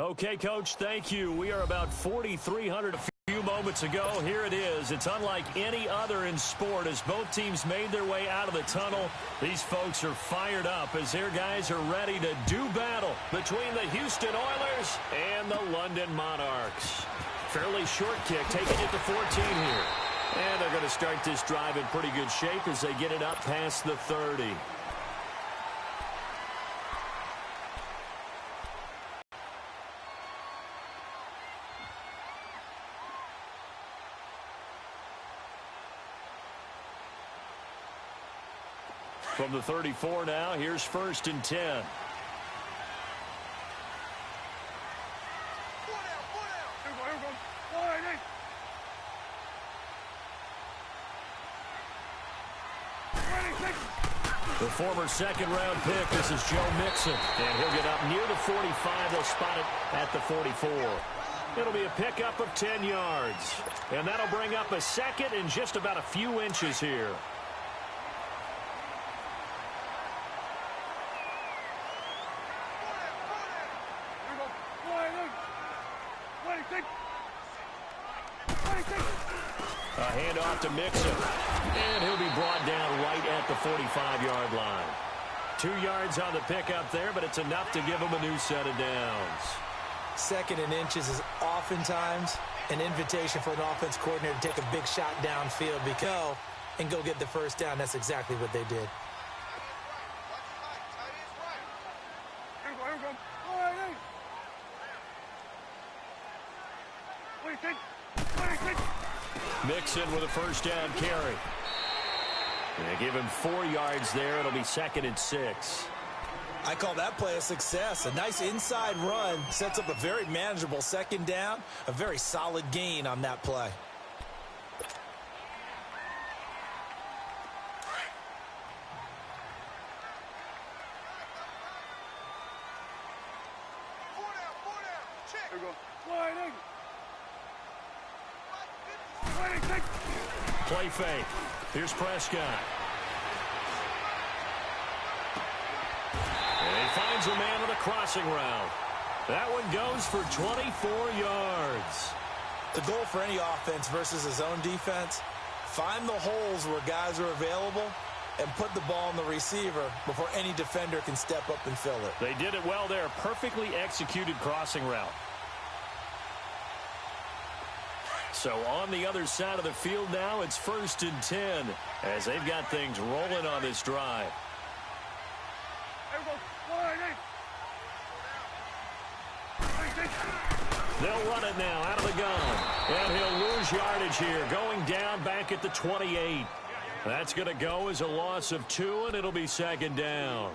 Okay, Coach, thank you. We are about 4,300 a few moments ago. Here it is. It's unlike any other in sport as both teams made their way out of the tunnel. These folks are fired up as their guys are ready to do battle between the Houston Oilers and the London Monarchs. Fairly short kick, taking it to 14 here. And they're going to start this drive in pretty good shape as they get it up past the 30. From the 34 now, here's 1st and 10. The former second-round pick, this is Joe Mixon, and he'll get up near the 45. They'll spot it at the 44. It'll be a pickup of 10 yards, and that'll bring up a second and just about a few inches here. A handoff to Mixon, and he'll be brought down right at the 45-yard line. 2 yards on the pickup there, but it's enough to give him a new set of downs. 2nd and inches is oftentimes an invitation for an offense coordinator to take a big shot downfield and go get the first down. That's exactly what they did. Mixon with a first down carry. They give him 4 yards there. It'll be 2nd and 6. I call that play a success. A nice inside run sets up a very manageable 2nd down. A very solid gain on that play. Play fake. Here's Prescott. And he finds a man with a crossing route. That one goes for 24 yards. The goal for any offense versus his own defense, find the holes where guys are available and put the ball on the receiver before any defender can step up and fill it. They did it well there. Perfectly executed crossing route. So on the other side of the field now, it's 1st and 10 as they've got things rolling on this drive. They'll run it now out of the gun. And he'll lose yardage here, going down back at the 28. That's going to go as a loss of 2, and it'll be 2nd down.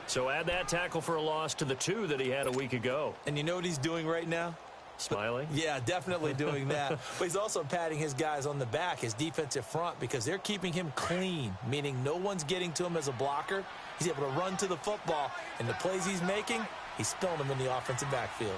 So add that tackle for a loss to the 2 that he had a week ago. And you know what he's doing right now? Smiling? Yeah, definitely doing that. But he's also patting his guys on the back, his defensive front, because they're keeping him clean, meaning no one's getting to him as a blocker. He's able to run to the football, and the plays he's making, he's spilling them in the offensive backfield.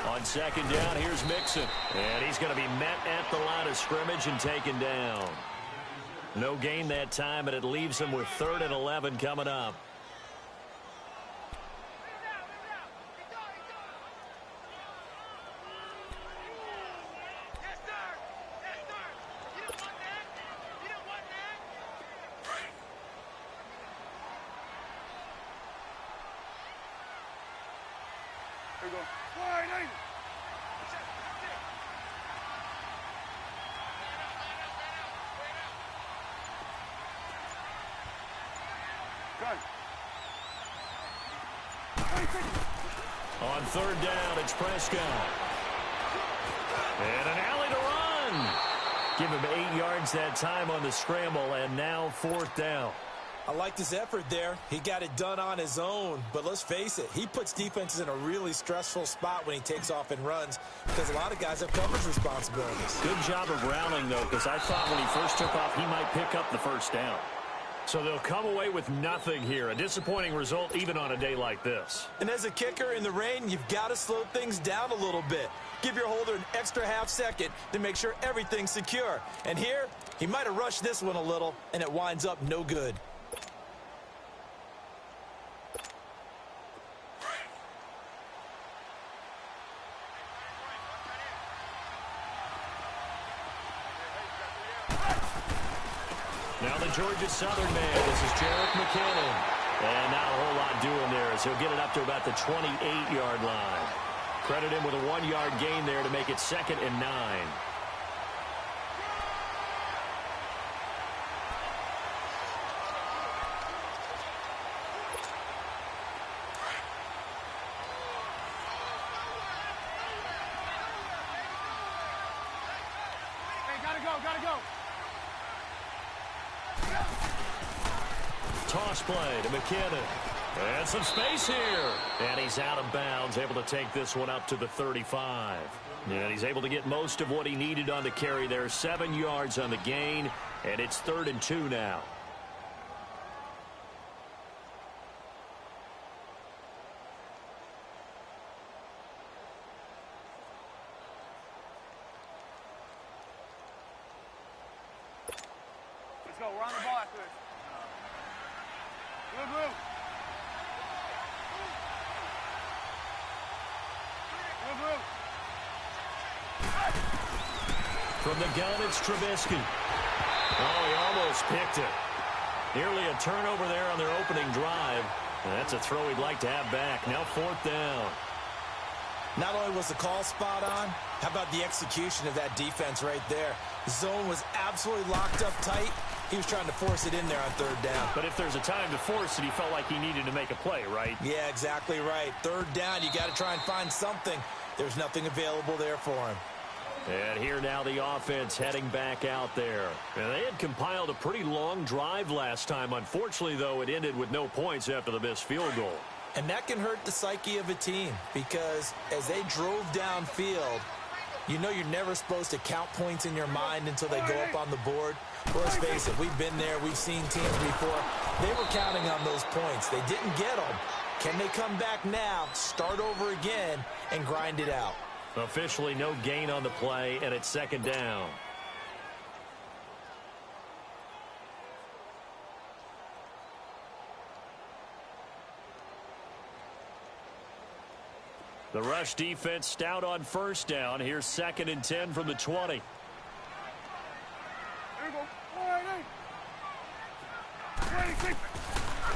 On 2nd down, here's Mixon. And he's going to be met at the line of scrimmage and taken down. No gain that time, and it leaves him with 3rd and 11 coming up. On 3rd down, it's Prescott. And an alley to run. Give him 8 yards that time on the scramble, and now 4th down. I liked his effort there. He got it done on his own. But let's face it, he puts defenses in a really stressful spot when he takes off and runs because a lot of guys have coverage responsibilities. Good job of rallying, though, because I thought when he first took off, he might pick up the 1st down. So they'll come away with nothing here. A disappointing result even on a day like this. And as a kicker in the rain, you've got to slow things down a little bit. Give your holder an extra half second to make sure everything's secure. And here, he might have rushed this one a little, and it winds up no good. Now the Georgia Southern man. This is Jarek McKinnon. And not a whole lot doing there as he'll get it up to about the 28-yard line. Credit him with a 1-yard gain there to make it 2nd and 9. Gotta go. Toss play to McKinnon. And some space here. And he's out of bounds, able to take this one up to the 35. And he's able to get most of what he needed on the carry there. 7 yards on the gain, and it's 3rd and 2 now. Let's go. We're on the ball after this. Blue. From the gun, it's Trubisky. Oh, he almost picked it. Nearly a turnover there on their opening drive. And that's a throw he'd like to have back. Now 4th down. Not only was the call spot on, how about the execution of that defense right there? The zone was absolutely locked up tight. He was trying to force it in there on 3rd down. But if there's a time to force it, he felt like he needed to make a play, right? Yeah, exactly right. 3rd down, you got to try and find something. There's nothing available there for him. And here now the offense heading back out there. And they had compiled a pretty long drive last time. Unfortunately, though, it ended with no points after the missed field goal. And that can hurt the psyche of a team because as they drove downfield, you know you're never supposed to count points in your mind until they go up on the board. Well, let's face it, we've been there. We've seen teams before. They were counting on those points. They didn't get them. Can they come back now, start over again, and grind it out? Officially no gain on the play, and it's 2nd down. The rush defense stout on 1st down. Here's 2nd and 10 from the 20. Here we go. All right.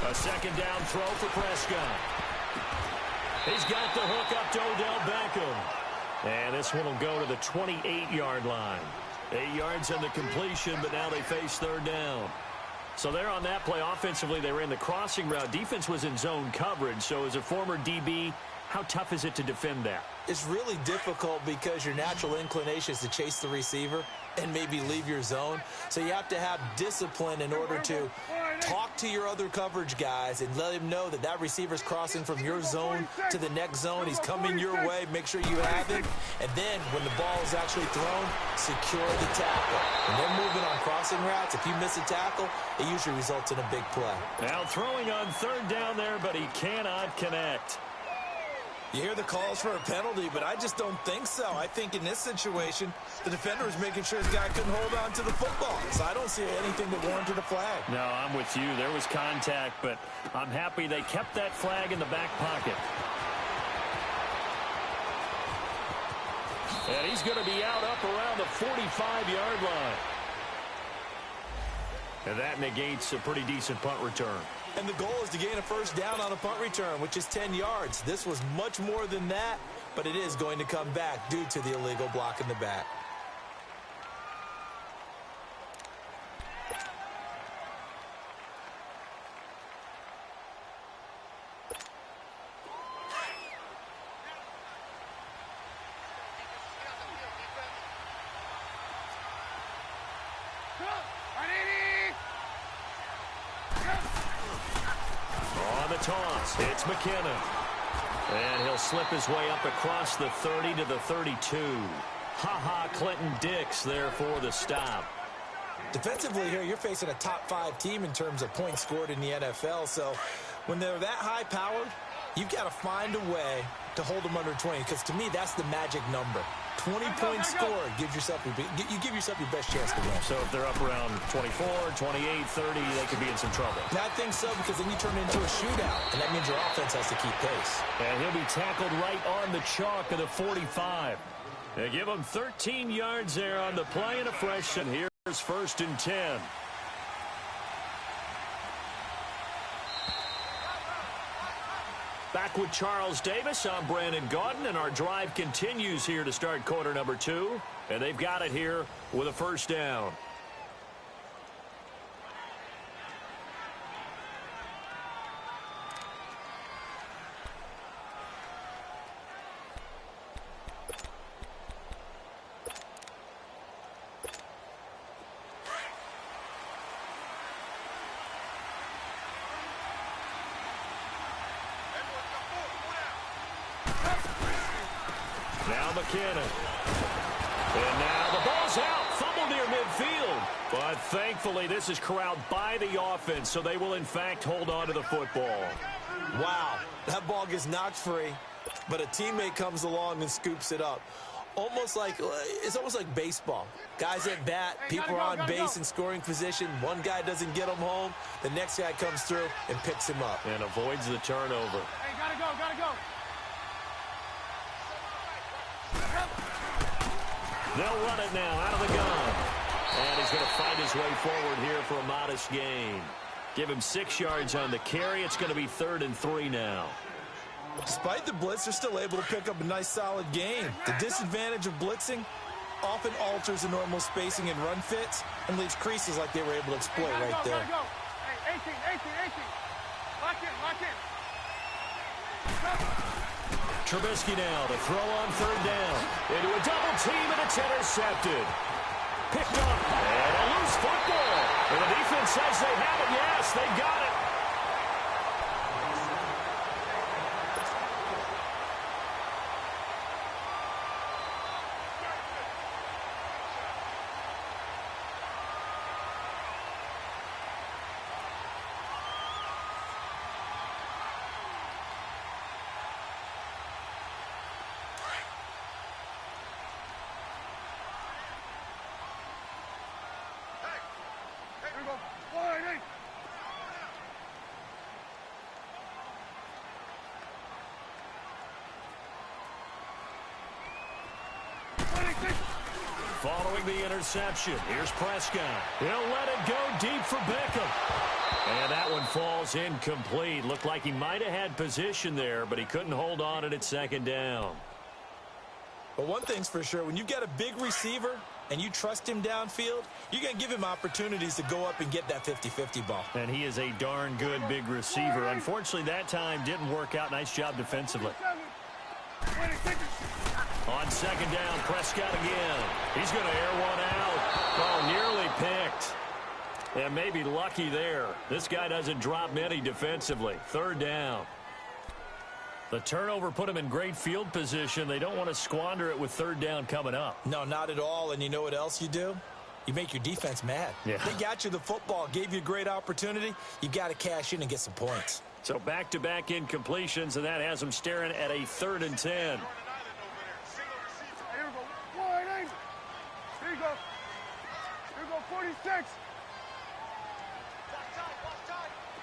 A 2nd down throw for Prescott. He's got the hook up to Odell Beckham. And this one will go to the 28-yard line. 8 yards on the completion, but now they face 3rd down. So there on that play, offensively, they ran the crossing route. Defense was in zone coverage. So as a former DB, how tough is it to defend that? It's really difficult because your natural inclination is to chase the receiver and maybe leave your zone. So you have to have discipline in order to talk to your other coverage guys and let him know that that receiver's crossing from your zone to the next zone. He's coming your way. Make sure you have him. And then when the ball is actually thrown, secure the tackle. When they're moving on crossing routes, if you miss a tackle, it usually results in a big play. Now throwing on 3rd down there, but he cannot connect. You hear the calls for a penalty, but I just don't think so. I think in this situation, the defender was making sure his guy couldn't hold on to the football. So I don't see anything that warranted a flag. No, I'm with you. There was contact, but I'm happy they kept that flag in the back pocket. And he's going to be out up around the 45-yard line. And that negates a pretty decent punt return. And the goal is to gain a 1st down on a punt return, which is 10 yards. This was much more than that, but it is going to come back due to the illegal block in the back. Toss. It's McKinnon. And he'll slip his way up across the 30 to the 32. Ha-ha, Clinton Dix there for the stop. Defensively here, you're facing a top 5 team in terms of points scored in the NFL. So when they're that high-powered, you've got to find a way to hold them under 20, because to me, that's the magic number. 20 points scored, you give yourself your best chance to win. So if they're up around 24, 28, 30, they could be in some trouble. And I think so, because then you turn it into a shootout, and that means your offense has to keep pace. And he'll be tackled right on the chalk of the 45. They give him 13 yards there on the play and a fresh, and here's 1st and 10. Back with Charles Davis. I'm Brandon Gaudin, and our drive continues here to start quarter number 2. And they've got it here with a 1st down. Now McKinnon. And now the ball's out. Fumble near midfield. But thankfully, this is corralled by the offense, so they will, in fact, hold on to the football. Wow, that ball gets knocked free, but a teammate comes along and scoops it up. It's almost like baseball. Guys at bat, people are on base in scoring position. One guy doesn't get him home. The next guy comes through and picks him up. And avoids the turnover. Hey, gotta go, gotta go. They'll run it now out of the gun. And he's going to fight his way forward here for a modest gain. Give him 6 yards on the carry. It's going to be 3rd and 3 now. Despite the blitz, they're still able to pick up a nice, solid gain. The disadvantage of blitzing often alters the normal spacing and run fits and leaves creases like they were able to exploit right there. Gotta go. Hey, 18. Lock in. Trubisky now to throw on 3rd down. Into a double team, and it's intercepted. Picked up, and a loose football. And the defense says they have it. Yes, they got it. Here we go. 4-8. Following the interception, here's Prescott. He'll let it go deep for Beckham. And that one falls incomplete. Looked like he might have had position there, but he couldn't hold on at 2nd down. But one thing's for sure, when you've got a big receiver and you trust him downfield, you're going to give him opportunities to go up and get that 50-50 ball. And he is a darn good big receiver. Unfortunately, that time didn't work out. Nice job defensively. On 2nd down, Prescott again. He's going to air one out. Oh, nearly picked. And maybe lucky there. This guy doesn't drop many defensively. 3rd down. The turnover put him in great field position. They don't want to squander it with 3rd down coming up. No, not at all. And you know what else you do? You make your defense mad. Yeah. They got you the football, gave you a great opportunity. You got to cash in and get some points. So back-to-back incompletions, and that has them staring at a 3rd and 10. Here we go. 4-8. Here you go. Here we go. 46.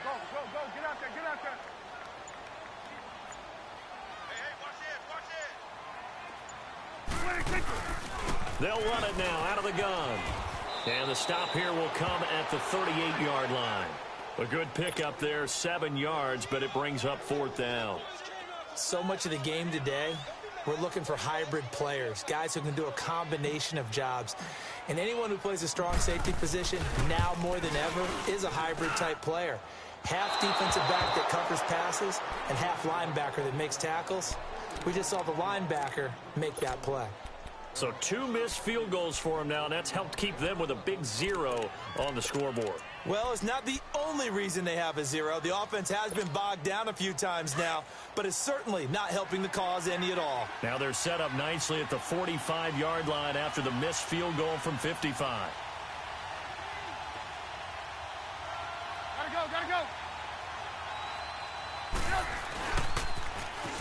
Go. Get out there. They'll run it now out of the gun. And the stop here will come at the 38-yard line. A good pickup there, 7 yards, but it brings up 4th down. So much of the game today, we're looking for hybrid players, guys who can do a combination of jobs. And anyone who plays a strong safety position, now more than ever, is a hybrid-type player. Half defensive back that covers passes and half linebacker that makes tackles. We just saw the linebacker make that play. So 2 missed field goals for him now, and that's helped keep them with a big 0 on the scoreboard. Well, it's not the only reason they have a 0. The offense has been bogged down a few times now, but it's certainly not helping the cause any at all. Now they're set up nicely at the 45-yard line after the missed field goal from 55. Gotta go.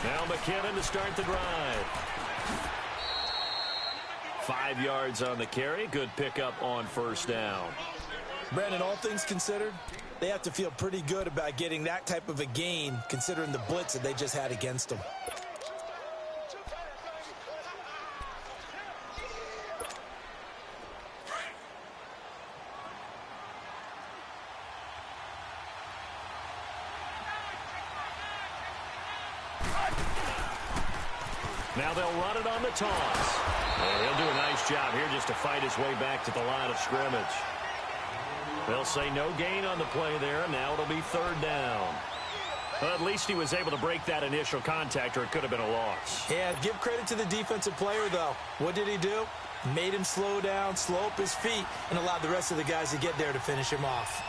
Now McKinnon to start the drive. 5 yards on the carry. Good pickup on first down. Brandon, all things considered, they have to feel pretty good about getting that type of a gain considering the blitz that they just had against them. Now they'll run it on the toss. And he'll do a nice job here just to fight his way back to the line of scrimmage. They'll say no gain on the play there. Now it'll be third down. Well, at least he was able to break that initial contact, or it could have been a loss. Yeah, give credit to the defensive player, though. What did he do? Made him slow down, slow up his feet, and allowed the rest of the guys to get there to finish him off.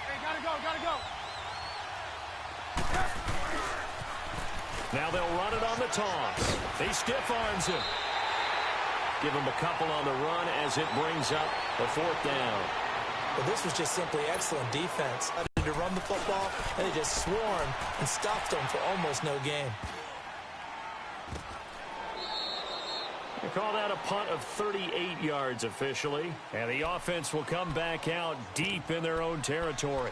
Hey, gotta go, gotta go. Now they'll run it on the toss. He stiff arms him. Give him a couple on the run as it brings up a fourth down. Well, this was just simply excellent defense. To run the football, and they just swarmed and stopped them for almost no gain. They call that a punt of 38 yards officially, and the offense will come back out deep in their own territory.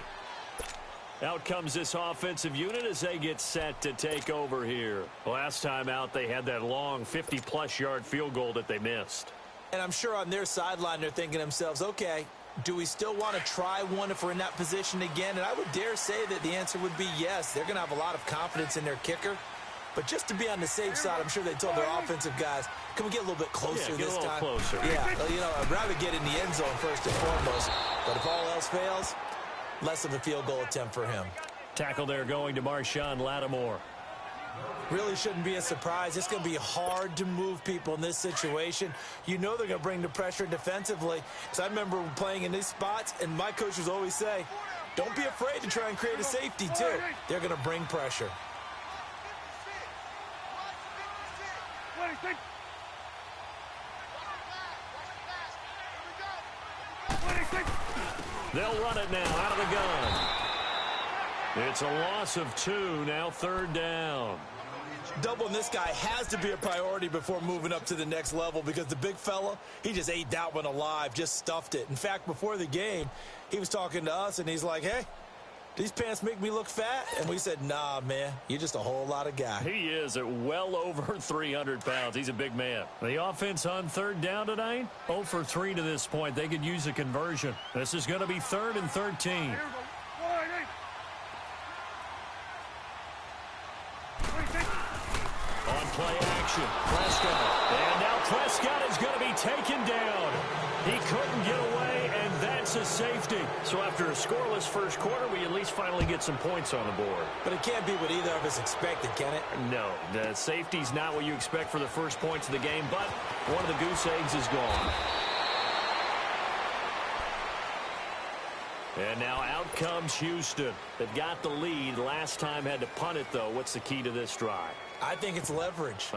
Out comes this offensive unit as they get set to take over here. Last time out, they had that long 50-plus yard field goal that they missed. And I'm sure on their sideline they're thinking to themselves, okay, do we still want to try one if we're in that position again? And I would dare say that the answer would be yes. They're going to have a lot of confidence in their kicker. But just to be on the safe side, I'm sure they told their offensive guys, can we get a little bit closer this time? Closer. Yeah, you know, I'd rather get in the end zone first and foremost. But if all else fails, less of a field goal attempt for him. Tackle there going to Marshawn Lattimore. Really shouldn't be a surprise. It's going to be hard to move people in this situation. You know they're going to bring the pressure defensively. Because I remember playing in these spots, and my coaches always say, don't be afraid to try and create a safety, too. They're going to bring pressure. They'll run it now out of the gun. It's a loss of 2, now third down. Doubling this guy has to be a priority before moving up to the next level because the big fella, he just ate that one alive, just stuffed it. In fact, before the game, he was talking to us, and he's like, hey, these pants make me look fat? And we said, nah, man, you're just a whole lot of guy. He is at well over 300 pounds. He's a big man. The offense on third down tonight, 0 for 3 to this point. They could use a conversion. This is going to be 3rd and 13. On play action, Prescott. And now Prescott is going to be taken down. He couldn't get away, and that's a safety. So after a scoreless first quarter, we at least finally get some points on the board. But it can't be what either of us expected, can it? No, the safety's not what you expect for the first points of the game, but one of the goose eggs is gone. And now out comes Houston. They've got the lead. Last time had to punt it, though. What's the key to this drive? I think it's leverage.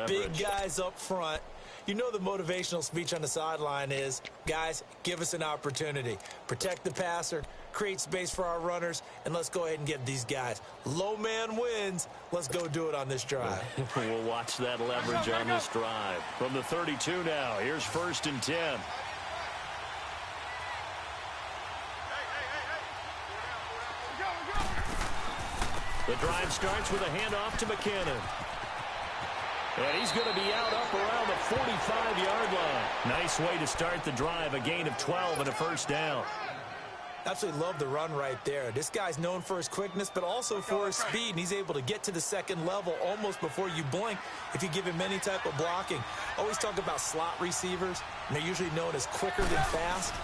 Big guys up front. You know the motivational speech on the sideline is, guys, give us an opportunity. Protect the passer, create space for our runners, and let's go ahead and get these guys. Low man wins. Let's go do it on this drive. We'll watch that leverage on this drive. From the 32 now, here's 1st and 10. The drive starts with a handoff to McKinnon. And he's going to be out up around the 45-yard line. Nice way to start the drive, a gain of 12 and a first down. Absolutely love the run right there. This guy's known for his quickness, but also for his speed, and he's able to get to the second level almost before you blink if you give him any type of blocking. Always talk about slot receivers, and they're usually known as quicker than fast.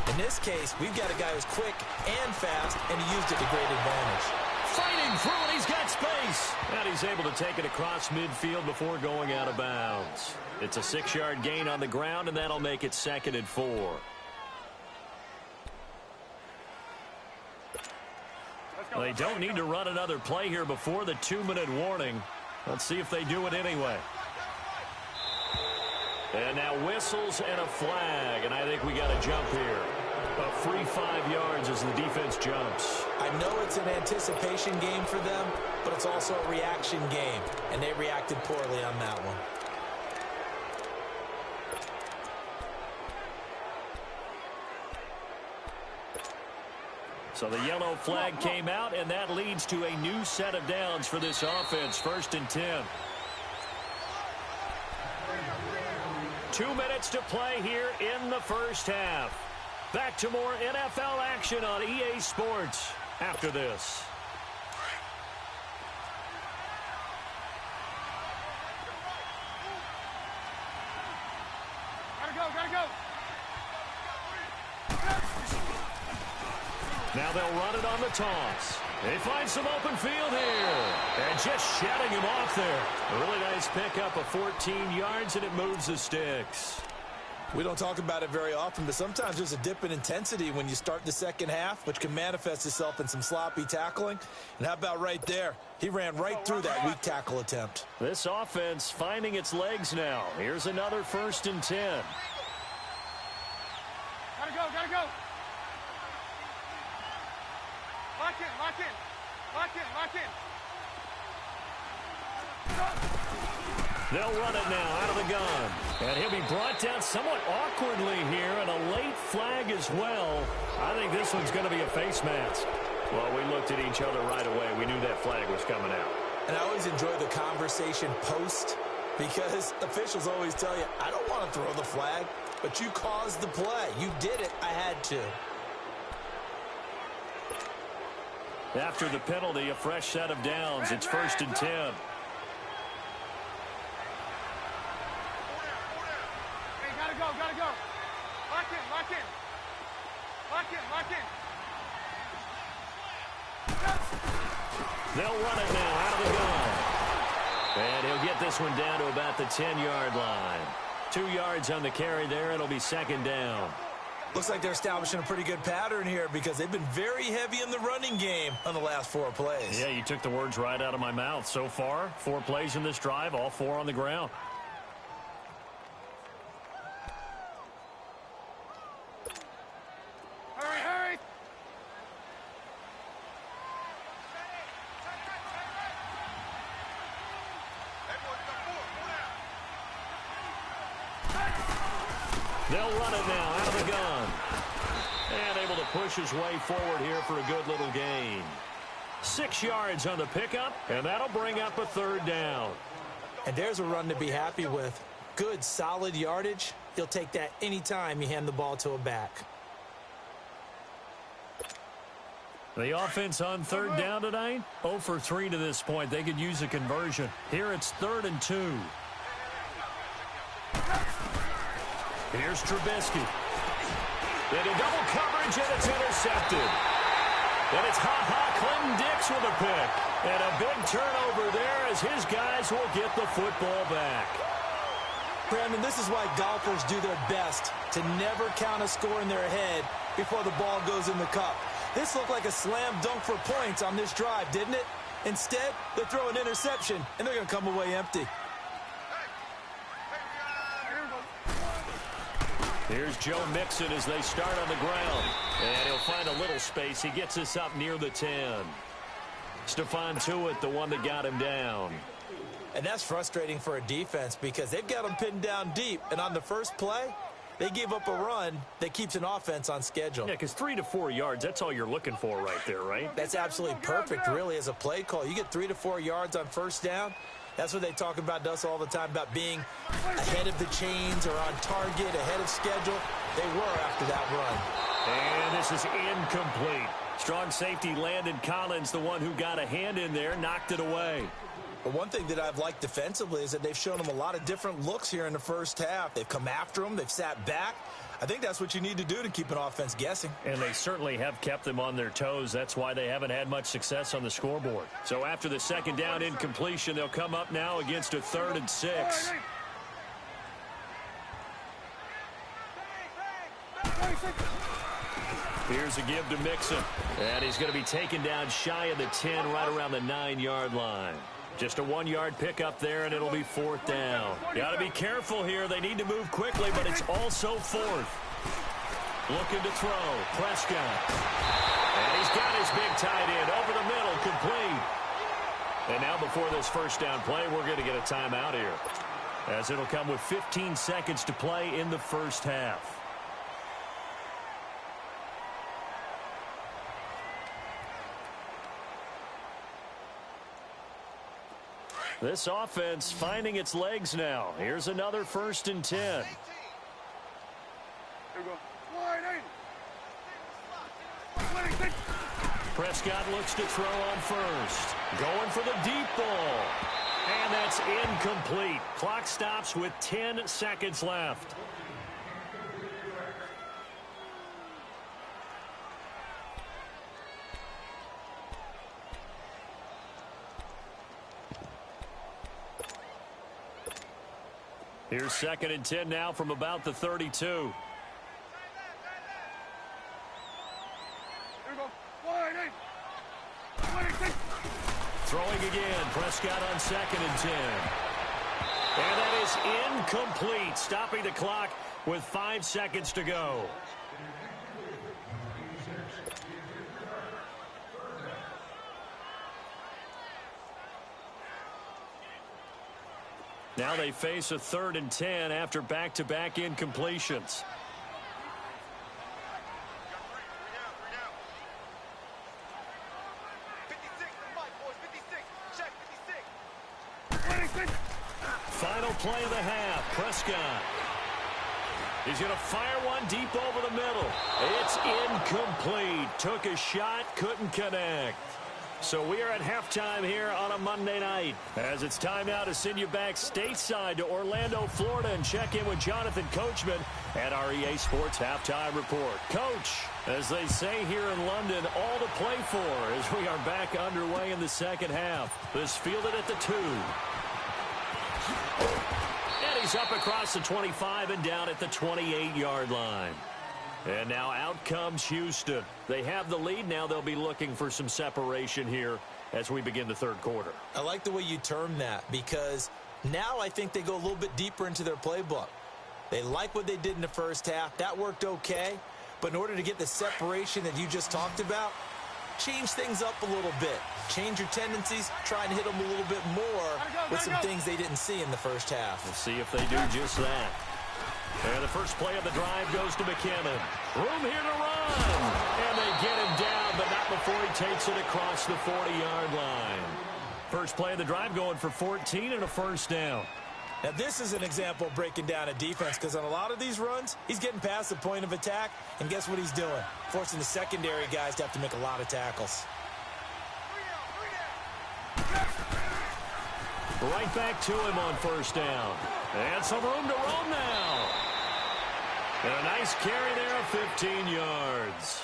In this case, we've got a guy who's quick and fast, and he used it to great advantage. Fighting through, and he's got space. And he's able to take it across midfield before going out of bounds. It's a 6-yard gain on the ground, and that'll make it 2nd and 4. They don't need to run another play here before the 2-minute warning. Let's see if they do it anyway. And now whistles and a flag, and I think we got a jump here. A free 5 yards as the defense jumps. I I know it's an anticipation game for them, but it's also a reaction game, and they reacted poorly on that one. So the yellow flag came out, and that leads to a new set of downs for this offense. 1st and 10. 2 minutes to play here in the first half. Back to more NFL action on EA Sports after this. Gotta go. Now they'll run it on the toss. They find some open field here. And just shutting him off there. A really nice pickup of 14 yards, and it moves the sticks. We don't talk about it very often, but sometimes there's a dip in intensity when you start the second half, which can manifest itself in some sloppy tackling. And how about right there? He ran right through that weak tackle attempt. This offense finding its legs now. Here's another 1st and 10. Gotta go. Lock in. They'll run it now out of the gun. And he'll be brought down somewhat awkwardly here, and a late flag as well. I think this one's going to be a face mask. Well, we looked at each other right away. We knew that flag was coming out. And I always enjoy the conversation post, because officials always tell you, I don't want to throw the flag, but you caused the play. You did it. I had to. After the penalty, a fresh set of downs. It's 1st and 10. Hey, gotta go. Lock in. They'll run it now out of the gun. And he'll get this one down to about the 10-yard line. 2 yards on the carry there. It'll be 2nd down. Looks like they're establishing a pretty good pattern here, because they've been very heavy in the running game on the last 4 plays. Yeah, you took the words right out of my mouth. So far, 4 plays in this drive, all 4 on the ground. Hurry. They'll run it now out of the gun. And able to push his way forward here for a good little gain. 6 yards on the pickup, and that'll bring up a 3rd down. And there's a run to be happy with. Good, solid yardage. You'll take that anytime you hand the ball to a back. The offense on 3rd down tonight, 0 for 3 to this point. They could use a conversion. Here it's 3rd and 2. Here's Trubisky. Into double coverage, and it's intercepted. And it's Clinton Dix with a pick. And a big turnover there as his guys will get the football back. Brandon, this is why golfers do their best to never count a score in their head before the ball goes in the cup. This looked like a slam dunk for points on this drive, didn't it? Instead, they throw an interception, and they're going to come away empty. Here's Joe Mixon as they start on the ground. And he'll find a little space. He gets us up near the 10. Stephon Tuitt, the one that got him down. And that's frustrating for a defense, because they've got him pinned down deep. And on the first play, they gave up a run that keeps an offense on schedule. Yeah, because 3 to 4 yards, that's all you're looking for right there, right? That's absolutely perfect, really, as a play call. You get 3 to 4 yards on 1st down. That's what they talk about to us all the time, about being ahead of the chains or on target, ahead of schedule. They were after that run. And this is incomplete. Strong safety Landon Collins, the one who got a hand in there, knocked it away. But one thing that I've liked defensively is that they've shown them a lot of different looks here in the first half. They've come after them. They've sat back. I think that's what you need to do to keep an offense guessing. And they certainly have kept them on their toes. That's why they haven't had much success on the scoreboard. So after the 2nd down incompletion, they'll come up now against a 3rd and 6. Here's a give to Mixon. And he's going to be taken down shy of the 10, right around the 9-yard line. Just a 1-yard pickup there, and it'll be 4th down. Got to be careful here. They need to move quickly, but it's also 4th. Looking to throw. Prescott. And he's got his big tight end over the middle, complete. And now before this first down play, we're going to get a timeout here, as it'll come with 15 seconds to play in the first half. This offense finding its legs now. Here's another 1st and 10. Here we go. Wide 26. Prescott looks to throw on first. Going for the deep ball. And that's incomplete. Clock stops with 10 seconds left. Here's 2nd and 10 now from about the 32. Here we go. Wide 26. Throwing again. Prescott on 2nd and 10. And that is incomplete. Stopping the clock with 5 seconds to go. Now they face a 3rd and 10 after back-to-back incompletions. Final play of the half. Prescott. He's going to fire one deep over the middle. It's incomplete. Took a shot, couldn't connect. So we are at halftime here on a Monday night, as it's time now to send you back stateside to Orlando, Florida, and check in with Jonathan Coachman at our EA Sports Halftime Report. Coach, as they say here in London, all to play for as we are back underway in the second half. This fielded at the 2. And he's up across the 25 and down at the 28-yard line. And now out comes Houston. They have the lead. Now they'll be looking for some separation here as we begin the third quarter. I like the way you term that, because now I think they go a little bit deeper into their playbook. They like what they did in the first half. That worked okay. But in order to get the separation that you just talked about, change things up a little bit. Change your tendencies. Try and hit them a little bit more with some things they didn't see in the first half. We'll see if they do just that. And the first play of the drive goes to McKinnon. Room here to run. And they get him down, but not before he takes it across the 40-yard line. First play of the drive going for 14 and a first down. Now, this is an example of breaking down a defense, because on a lot of these runs, he's getting past the point of attack, and guess what he's doing? Forcing the secondary guys to have to make a lot of tackles. Right back to him on first down. And some room to roam now. And a nice carry there of 15 yards.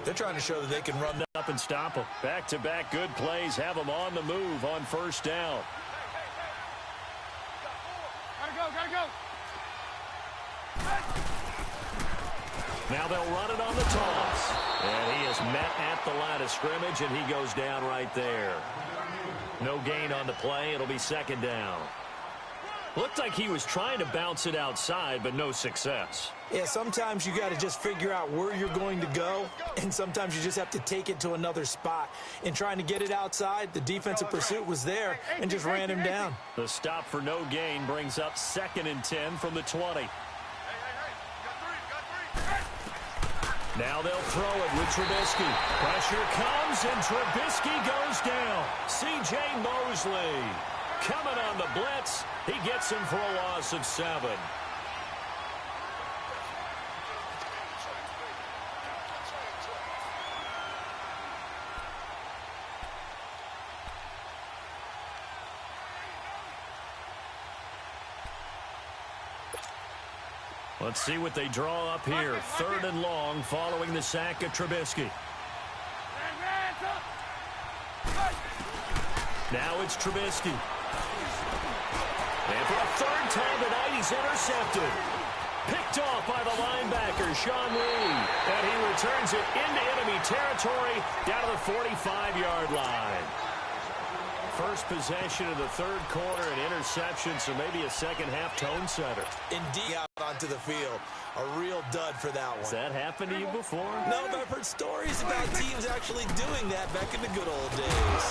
They're trying to show that they can run up and stop them. Back-to-back good plays have them on the move on first down. Gotta go. Now they'll run it on the toss. And he is met at the line of scrimmage, and he goes down right there. No gain on the play. It'll be second down. Looked like he was trying to bounce it outside, but no success. Yeah, sometimes you got to just figure out where you're going to go, and sometimes you just have to take it to another spot. In trying to get it outside, the defensive pursuit was there and just ran him down. The stop for no gain brings up 2nd and 10 from the 20. Now they'll throw it with Trubisky. Pressure comes, and Trubisky goes down. C.J. Mosley coming on the blitz. He gets him for a loss of 7. Let's see what they draw up here. 3rd and long following the sack of Trubisky. Now it's Trubisky. And for a 3rd time tonight, he's intercepted. Picked off by the linebacker, Sean Lee. And he returns it into enemy territory down to the 45-yard line. first possession of the third quarter, an interception, so maybe a second-half tone setter. Indeed, out onto the field. A real dud for that one. Has that happened to you before? No, but I've heard stories about teams actually doing that back in the good old days.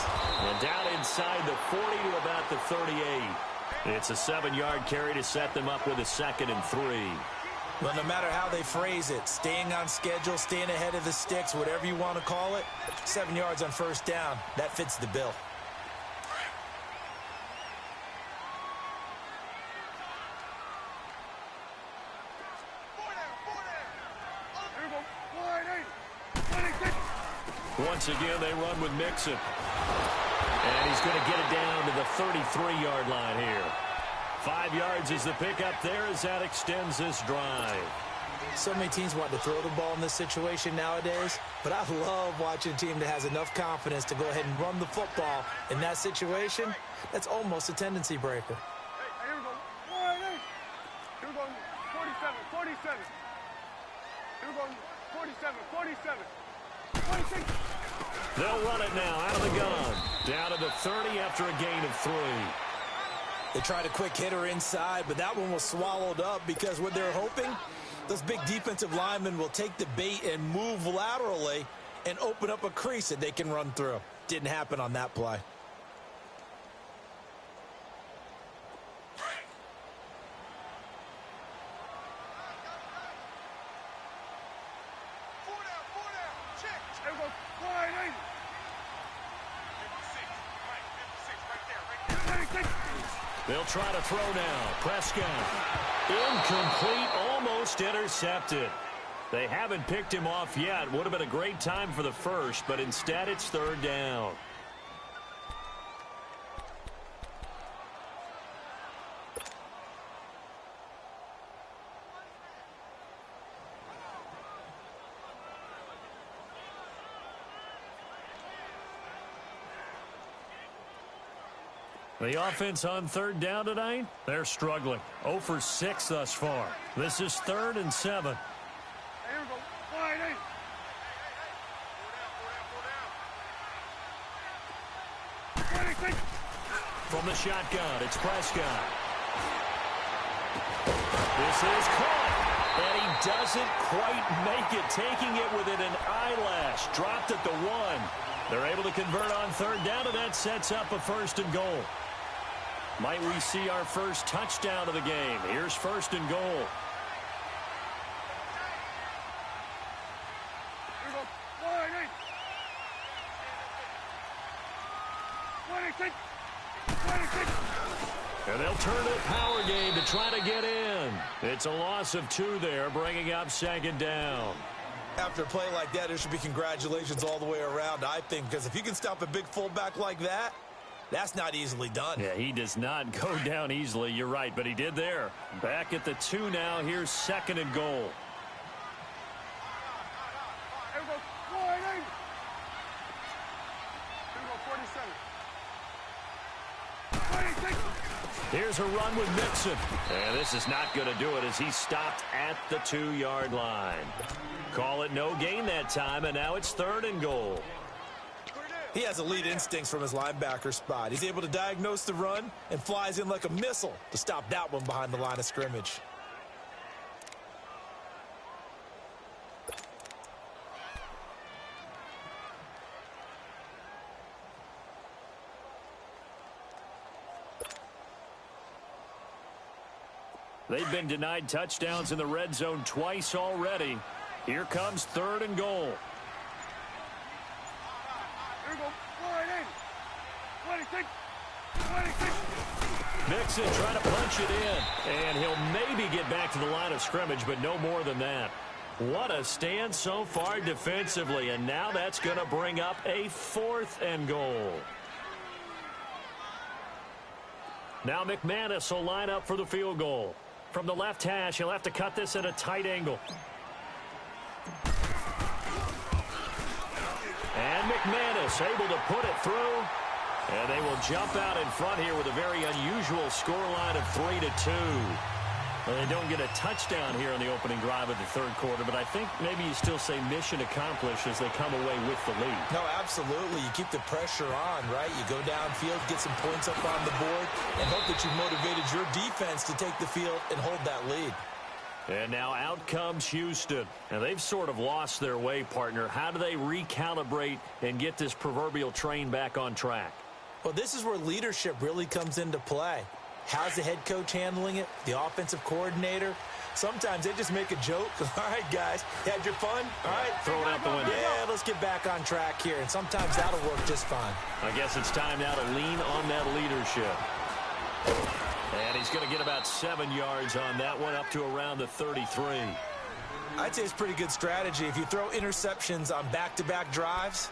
And down inside the 40 to about the 38. It's a 7-yard carry to set them up with a 2nd and 3. Well, no matter how they phrase it, staying on schedule, staying ahead of the sticks, whatever you want to call it, 7 yards on first down, that fits the bill. Once again, they run with Mixon. And he's going to get it down to the 33-yard line here. 5 yards is the pickup there as that extends this drive. So many teams want to throw the ball in this situation nowadays, but I love watching a team that has enough confidence to go ahead and run the football in that situation. That's almost a tendency breaker. Hey, here we go. Here we go. 47, 47. Here we go. 47, 47. 26. They'll run it now out of the gun. Down to the 30 after a gain of 3. They tried a quick hitter inside, but that one was swallowed up because what they're hoping, those big defensive linemen will take the bait and move laterally and open up a crease that they can run through. Didn't happen on that play. They'll try to throw now. Prescott. Incomplete, almost intercepted. They haven't picked him off yet. Would have been a great time for the first, but instead it's 3rd down. The offense on 3rd down tonight, they're struggling. 0 for 6 thus far. This is 3rd and 7. Here we go. Wide eight. From the shotgun, it's Prescott. This is caught. And he doesn't quite make it, taking it within an eyelash. Dropped at the 1. They're able to convert on 3rd down, and that sets up a 1st and goal. Might we see our first touchdown of the game? Here's 1st and goal. Here we go. Wide eight. 26. 26. And they'll turn to the power game to try to get in. It's a loss of 2 there, bringing up 2nd down. After a play like that, there should be congratulations all the way around, I think, because if you can stop a big fullback like that, that's not easily done. Yeah, he does not go down easily. You're right, but he did there. Back at the 2 now. Here's 2nd and goal. Here we go. Wide eight. Here we go. 47. 26. Here's a run with Mixon. And this is not going to do it as he stopped at the 2-yard line. Call it no gain that time, and now it's 3rd and goal. He has elite instincts from his linebacker spot. He's able to diagnose the run and flies in like a missile to stop that one behind the line of scrimmage. They've been denied touchdowns in the red zone twice already. Here comes 3rd and goal. Here we go. Wide eight. 26. 26. Mixon trying to punch it in. And he'll maybe get back to the line of scrimmage, but no more than that. What a stand so far defensively. And now that's going to bring up a 4th and goal. Now McManus will line up for the field goal. From the left hash, he'll have to cut this at a tight angle. And McManus able to put it through. And they will jump out in front here with a very unusual scoreline of 3-2. Well, they don't get a touchdown here in the opening drive of the third quarter, but I think maybe you still say mission accomplished as they come away with the lead. No, absolutely. You keep the pressure on, right? You go downfield, get some points up on the board, and hope that you've motivated your defense to take the field and hold that lead. And now out comes Houston. And they've sort of lost their way, partner. How do they recalibrate and get this proverbial train back on track? Well, this is where leadership really comes into play. How's the head coach handling it? The offensive coordinator? Sometimes they just make a joke. All right, guys, you had your fun? All right. Throw it out the window. Yeah, let's get back on track here. And sometimes that'll work just fine. I guess it's time now to lean on that leadership. And he's going to get about 7 yards on that one, up to around the 33. I'd say it's pretty good strategy. If you throw interceptions on back-to-back drives,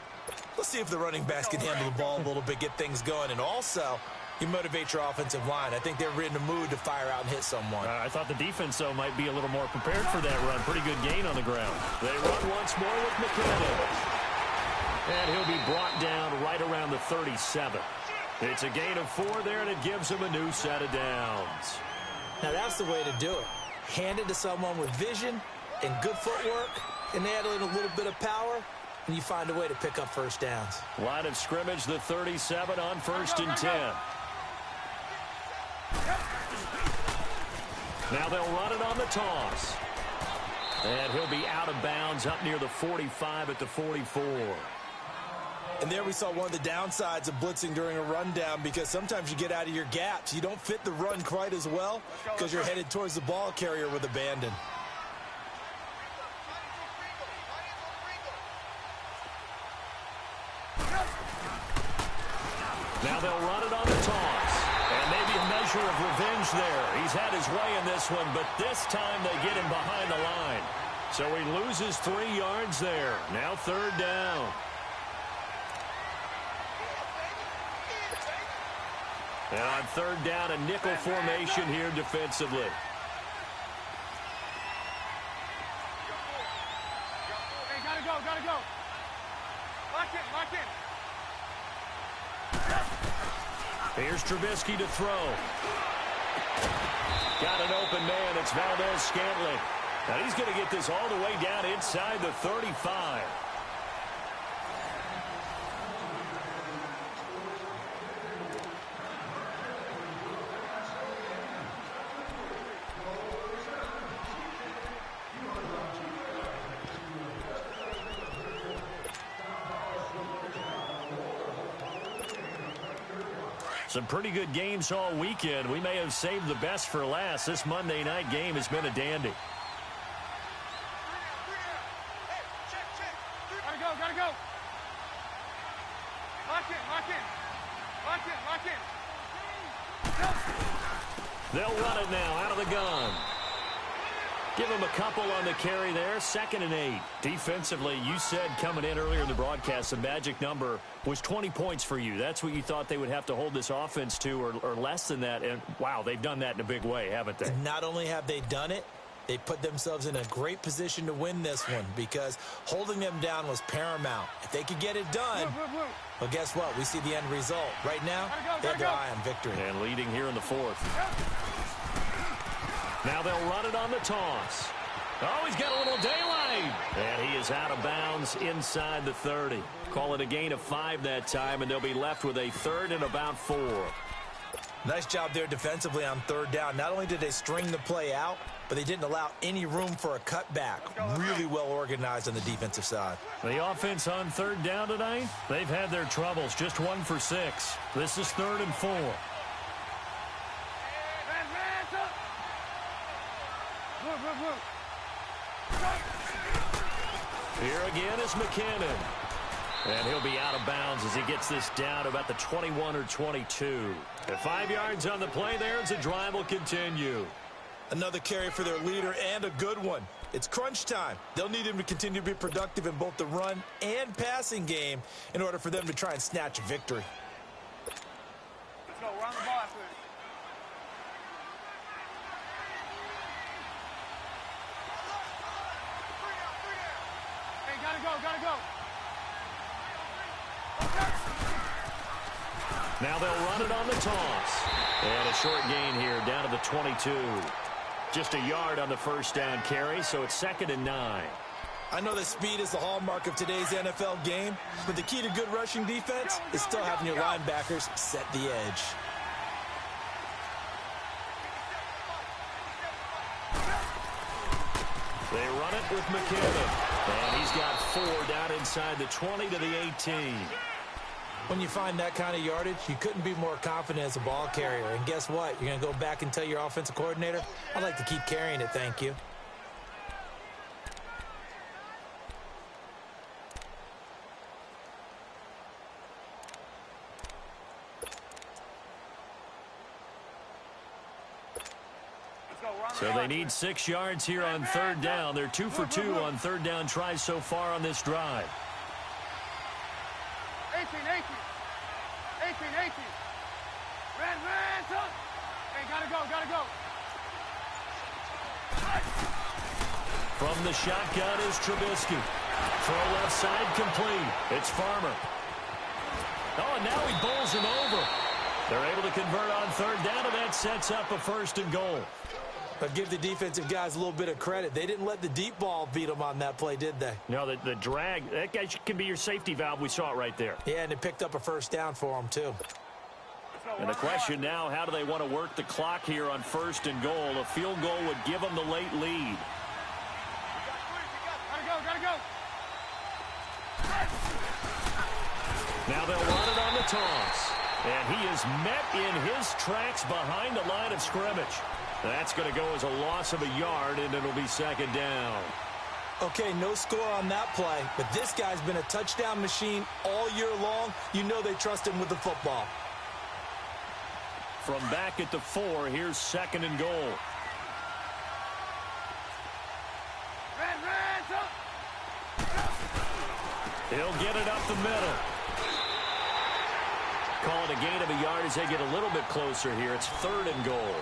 let's see if the running backs can handle the ball a little bit, get things going. And also, you motivate your offensive line. I think they're in a mood to fire out and hit someone. I thought the defense, though, might be a little more prepared for that run. Pretty good gain on the ground. They run once more with McKinnon. And he'll be brought down right around the 37. It's a gain of 4 there, and it gives him a new set of downs. Now, that's the way to do it. Hand it to someone with vision and good footwork, and add in a little bit of power, and you find a way to pick up first downs. Line of scrimmage, the 37 on 1st and 10. Now they'll run it on the toss. And he'll be out of bounds up near the 45 at the 44. And there we saw one of the downsides of blitzing during a rundown, because sometimes you get out of your gaps. You don't fit the run quite as well because you're headed towards the ball carrier with abandon. Now they'll run it on the toss. And maybe a measure of revenge there. He's had his way in this one, but this time they get him behind the line. So he loses 3 yards there. Now 3rd down. And on 3rd down, a nickel formation here defensively. Hey, gotta go, gotta go. Lock in, lock in. Here's Trubisky to throw. Got an open man. It's Valdez-Scantling. Now he's going to get this all the way down inside the 35. Some pretty good games all weekend. We may have saved the best for last. This Monday night game has been a dandy. Gotta go, gotta go. Lock in, lock in. Lock in, lock in. They'll run it now out of the gun. Give him a couple on the carry there. 2nd and 8. Defensively, you said coming in earlier in the broadcast, the magic number was 20 points for you. That's what you thought they would have to hold this offense to, or less than that. And, wow, they've done that in a big way, haven't they? And not only have they done it, they put themselves in a great position to win this one, because holding them down was paramount. If they could get it done, well, guess what? We see the end result. Right now, they have their eye on victory. And leading here in the 4th. Now they'll run it on the toss. Oh, he's got a little daylight. And he is out of bounds inside the 30. Call it a gain of 5 that time, and they'll be left with a 3rd and about 4. Nice job there defensively on 3rd down. Not only did they string the play out, but they didn't allow any room for a cutback. Really well organized on the defensive side. The offense on 3rd down tonight, they've had their troubles. Just 1 for 6. This is 3rd and 4. Here again is McKinnon. And he'll be out of bounds as he gets this down about the 21 or 22. And 5 yards on the play there as the drive will continue. Another carry for their leader, and a good one. It's crunch time. They'll need him to continue to be productive in both the run and passing game in order for them to try and snatch a victory. Let's go, run the ball after this. Hey, gotta go, gotta go. Now they'll run it on the toss. And a short gain here down to the 22. Just a yard on the first down carry, so it's 2nd and 9. I know that speed is the hallmark of today's NFL game, but the key to good rushing defense is still having your linebackers set the edge. They run it with McKinnon, and he's got 4 down inside the 20 to the 18. When you find that kind of yardage, you couldn't be more confident as a ball carrier. And guess what? You're going to go back and tell your offensive coordinator, I'd like to keep carrying it, thank you. So they need 6 yards here on 3rd down. They're 2 for 2 on 3rd down tries so far on this drive. 18. Red, up. Hey, gotta go. From the shotgun is Trubisky. Throw left side complete. It's Farmer. Oh, and now he bowls him over. They're able to convert on 3rd down, and that sets up a 1st and goal. But give the defensive guys a little bit of credit. They didn't let the deep ball beat them on that play, did they? No, the drag, that guy can be your safety valve. We saw it right there. Yeah, and it picked up a 1st down for them, too. And the question now, how do they want to work the clock here on 1st and goal? A field goal would give them the late lead. Gotta go. Now they'll run it on the toss. And he is met in his tracks behind the line of scrimmage. That's going to go as a loss of a yard, and it'll be 2nd down. Okay, no score on that play, but this guy's been a touchdown machine all year long. You know they trust him with the football. From back at the 4, here's 2nd and goal. Red, up. He'll get it up the middle. Call it a gain of a yard as they get a little bit closer here. It's 3rd and goal.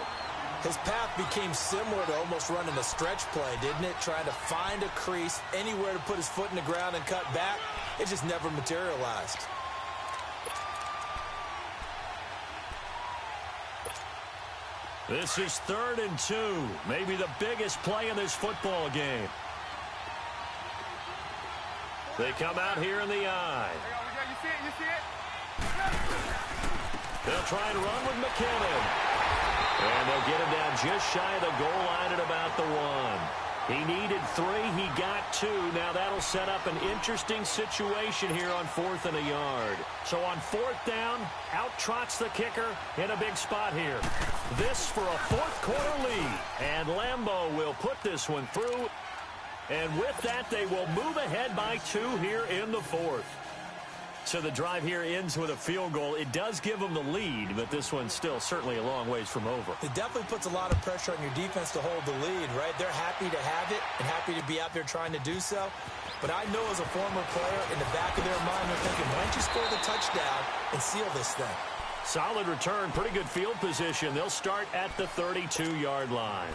His path became similar to almost running a stretch play, didn't it? Trying to find a crease, anywhere to put his foot in the ground and cut back. It just never materialized. This is 3rd and 2. Maybe the biggest play in this football game. They come out here in the eye. You see it? They'll try and run with McKinnon. And they'll get him down just shy of the goal line at about the 1. He needed 3. He got 2. Now that'll set up an interesting situation here on 4th and a yard. So on 4th down, out trots the kicker in a big spot here. This for a 4th quarter lead. And Lambeau will put this one through. And with that, they will move ahead by 2 here in the 4th. So the drive here ends with a field goal. It does give them the lead, but this one's still certainly a long ways from over. It definitely puts a lot of pressure on your defense to hold the lead, right? They're happy to have it and happy to be out there trying to do so. But I know as a former player, in the back of their mind, they're thinking, why don't you score the touchdown and seal this thing? Solid return, pretty good field position. They'll start at the 32-yard line.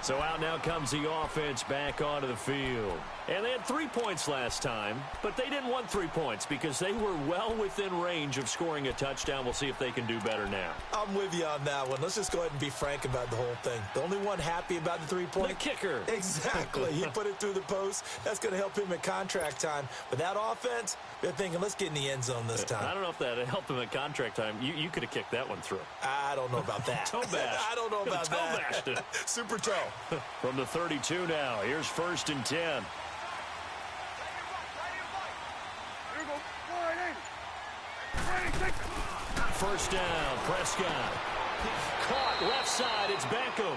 So out now comes the offense back onto the field. And they had 3 points last time, but they didn't want 3 points because they were well within range of scoring a touchdown. We'll see if they can do better now. I'm with you on that one. Let's just go ahead and be frank about the whole thing. The only one happy about the 3-point? The kicker. Exactly. He put it through the post. That's going to help him at contract time. But that offense, they're thinking, let's get in the end zone this time. I don't know if that helped him at contract time. You could have kicked that one through. I don't know about that. Toe bash. I don't know about toe that. Bashed it. Super toe. From the 32 now. Here's 1st and 10. Here we go. 480. 1st down. Prescott. Caught left side. It's Beckham.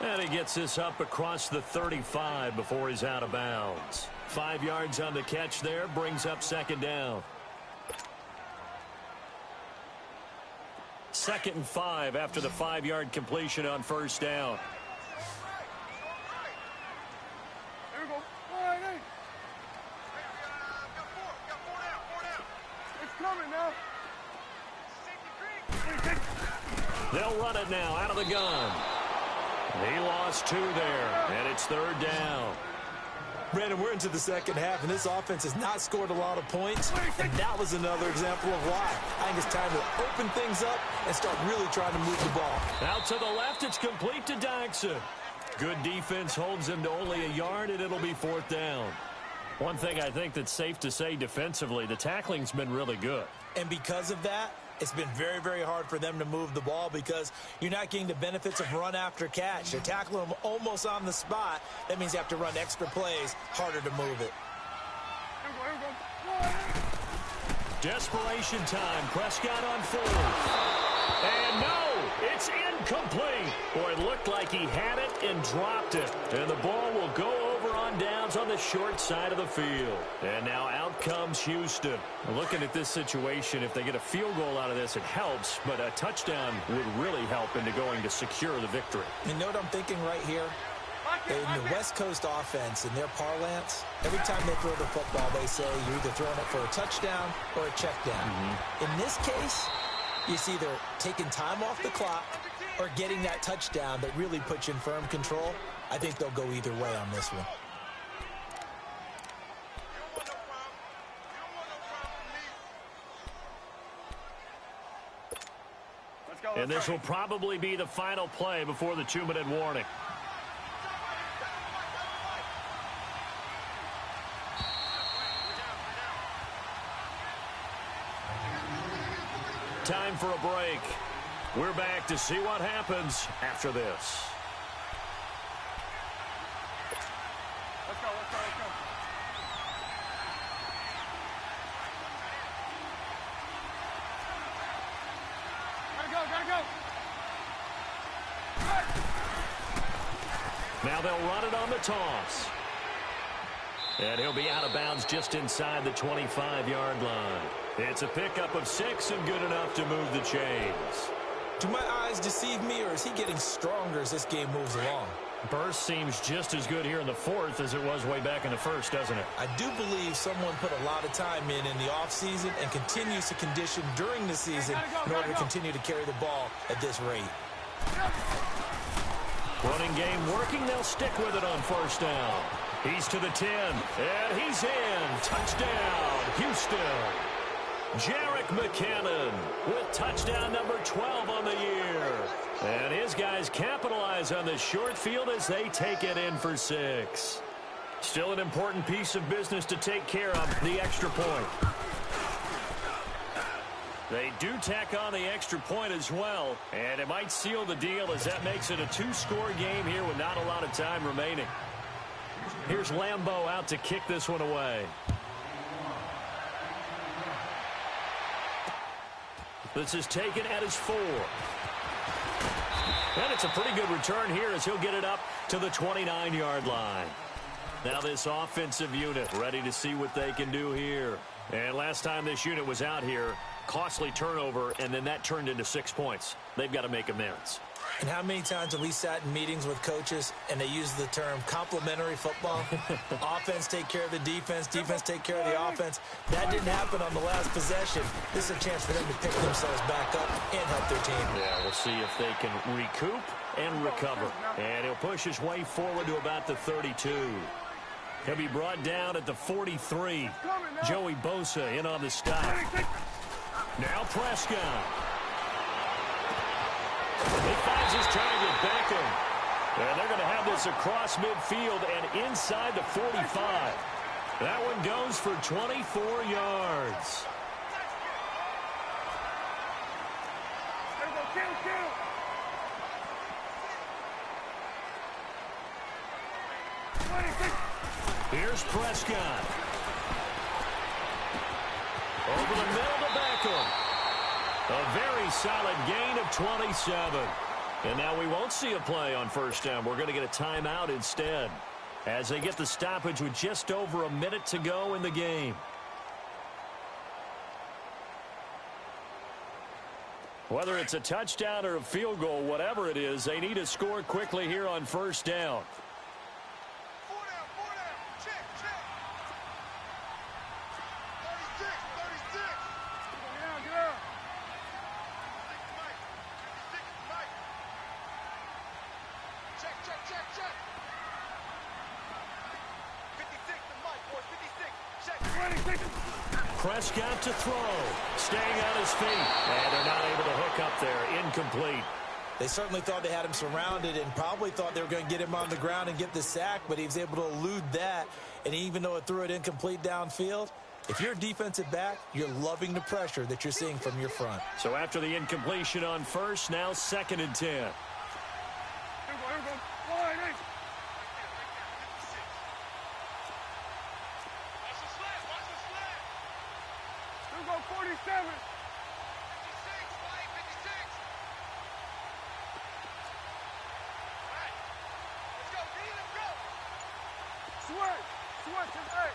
And he gets this up across the 35 before he's out of bounds. 5 yards on the catch there. Brings up 2nd down. 2nd and 5 after the 5-yard completion on 1st down. Here we go. 480. It's coming now. They'll run it now out of the gun. He lost 2 there, and it's 3rd down. Brandon, we're into the second half, and this offense has not scored a lot of points, and that was another example of why. I think it's time to open things up and start really trying to move the ball. Out to the left, it's complete to Daxon. Good defense holds them to only a yard, and it'll be 4th down. One thing I think that's safe to say defensively, the tackling's been really good. And because of that, it's been very, very hard for them to move the ball because you're not getting the benefits of run after catch. You're tackling them almost on the spot. That means you have to run extra plays, harder to move it. Desperation time. Prescott on 4th. And no, it's incomplete. Boy, it looked like he had it and dropped it. And the ball will go over on downs on the short side of the field. And now out comes Houston. Looking at this situation, if they get a field goal out of this, it helps. But a touchdown would really help into going to secure the victory. You know what I'm thinking right here? In the West Coast offense, in their parlance, every time they throw the football, they say you're either throwing it for a touchdown or a check down. In this case, it's either taking time off the clock or getting that touchdown that really puts you in firm control. I think they'll go either way on this one. And this will probably be the final play before the 2-minute warning. Time for a break. We're back to see what happens after this. Let's go, let's go, let's go. Gotta go. Now they'll run it on the toss. And he'll be out of bounds just inside the 25-yard line. It's a pickup of 6 and good enough to move the chains. Do my eyes deceive me, or is he getting stronger as this game moves along? Burst seems just as good here in the 4th as it was way back in the 1st, doesn't it? I do believe someone put a lot of time in the offseason and continues to condition during the season in order to continue to carry the ball at this rate. Running game working. They'll stick with it on 1st down. He's to the 10, and he's in. Touchdown, Houston. Jerick McKinnon with touchdown number 12 on the year. And his guys capitalize on the short field as they take it in for 6. Still an important piece of business to take care of, the extra point. They do tack on the extra point as well, and it might seal the deal as that makes it a 2-score game here with not a lot of time remaining. Here's Lambeau out to kick this one away. This is taken at his 4. And it's a pretty good return here as he'll get it up to the 29-yard line. Now this offensive unit ready to see what they can do here. And last time this unit was out here, costly turnover, and then that turned into 6 points. They've got to make amends. And how many times have we sat in meetings with coaches and they use the term complementary football? Offense take care of the defense, defense take care of the offense. That didn't happen on the last possession. This is a chance for them to pick themselves back up and help their team. Yeah, we'll see if they can recoup and recover. And he'll push his way forward to about the 32. He'll be brought down at the 43. Joey Bosa in on the stop. Now Prescott. He finds his target, Beckham. And they're going to have this across midfield and inside the 45. That one goes for 24 yards. Here's Prescott. Over the middle to Beckham. A very solid gain of 27. And now we won't see a play on 1st down. We're going to get a timeout instead as they get the stoppage with just over a minute to go in the game. Whether it's a touchdown or a field goal, whatever it is, they need to score quickly here on 1st down. Prescott to throw. Staying on his feet. And they're not able to hook up there. Incomplete. They certainly thought they had him surrounded and probably thought they were going to get him on the ground and get the sack, but he was able to elude that. And even though it threw it incomplete downfield, if you're a defensive back, you're loving the pressure that you're seeing from your front. So after the incompletion on first, now 2nd and 10. Here we go. Line, hey. Here we go, 47. Switch, hey.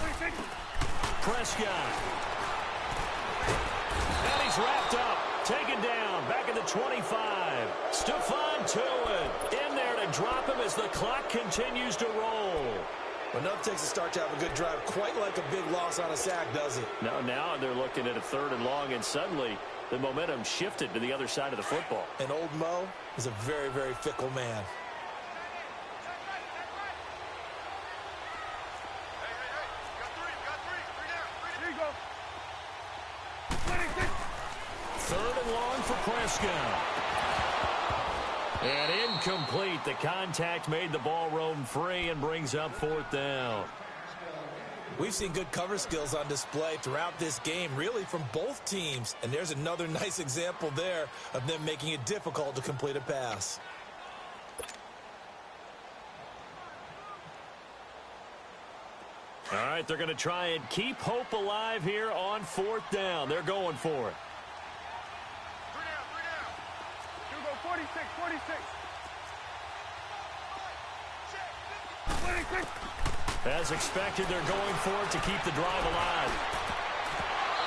26. Prescott. And he's wrapped up. Taken down. Back at the 25. Stephon Tuitt in there to drop him as the clock continues to roll. Well, enough takes a start to have a good drive. Quite like a big loss on a sack, does it? Now they're looking at a 3rd and long, and suddenly the momentum shifted to the other side of the football. And old Mo is a very, very fickle man. Here you go. 26. 3rd and long for Prescott. And incomplete. The contact made the ball roam free and brings up 4th down. We've seen good cover skills on display throughout this game, really from both teams. And there's another nice example there of them making it difficult to complete a pass. All right, they're going to try and keep hope alive here on 4th down. They're going for it. 3 down. Here we go, 46. 26. As expected, they're going for it to keep the drive alive.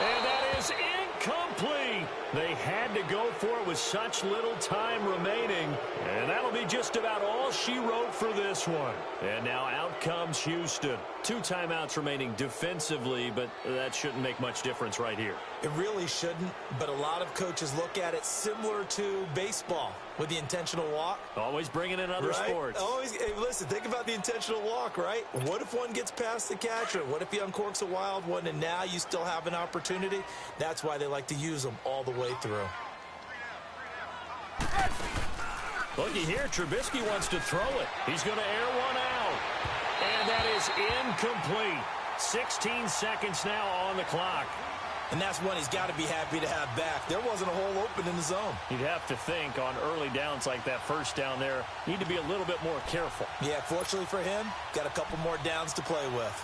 And that is incomplete. They had to go for it with such little time remaining. And that'll be just about all she wrote for this one. And now out comes Houston. 2 timeouts remaining defensively, but that shouldn't make much difference right here. It really shouldn't, but a lot of coaches look at it similar to baseball with the intentional walk. Always bringing in other sports. Always, hey, listen, think about the intentional walk, right? What if one gets past the catcher? What if he uncorks a wild one and now you still have an opportunity? That's why they like to use them all the way through. Looky here, Trubisky wants to throw it. He's going to air one out. And that is incomplete. 16 seconds now on the clock. And that's one he's got to be happy to have back. There wasn't a hole open in the zone. You'd have to think on early downs like that first down there, need to be a little bit more careful. Yeah, fortunately for him, got a couple more downs to play with.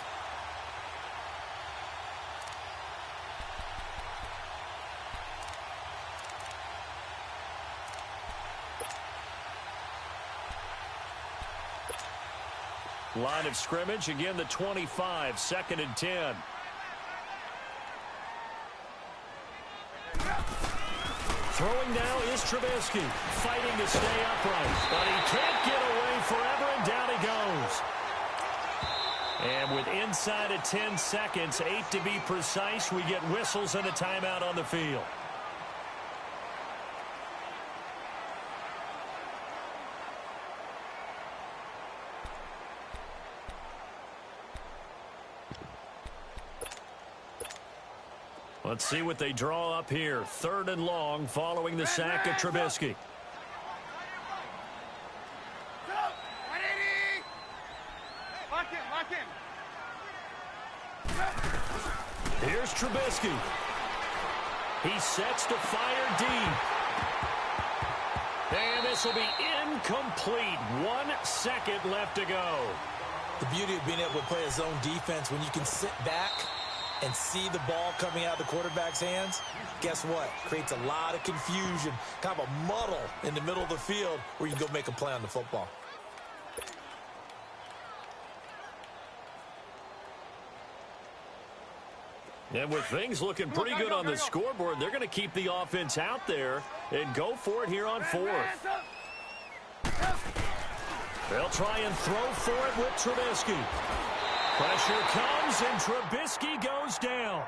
Line of scrimmage, again the 25, 2nd and 10. Throwing now is Trubisky, fighting to stay upright, but he can't get away forever, and down he goes. And with inside of 10 seconds, 8 to be precise, we get whistles and a timeout on the field. Let's see what they draw up here. 3rd and long following the sack of Trubisky. Lock in. Here's Trubisky. He sets to fire deep. And this will be incomplete. 1 second left to go. The beauty of being able to play a zone defense when you can sit back and see the ball coming out of the quarterback's hands, guess what? Creates a lot of confusion, kind of a muddle in the middle of the field where you can go make a play on the football. And with things looking pretty good on the scoreboard, they're going to keep the offense out there and go for it here on 4th. They'll try and throw for it with Trubisky. Pressure comes, and Trubisky goes down.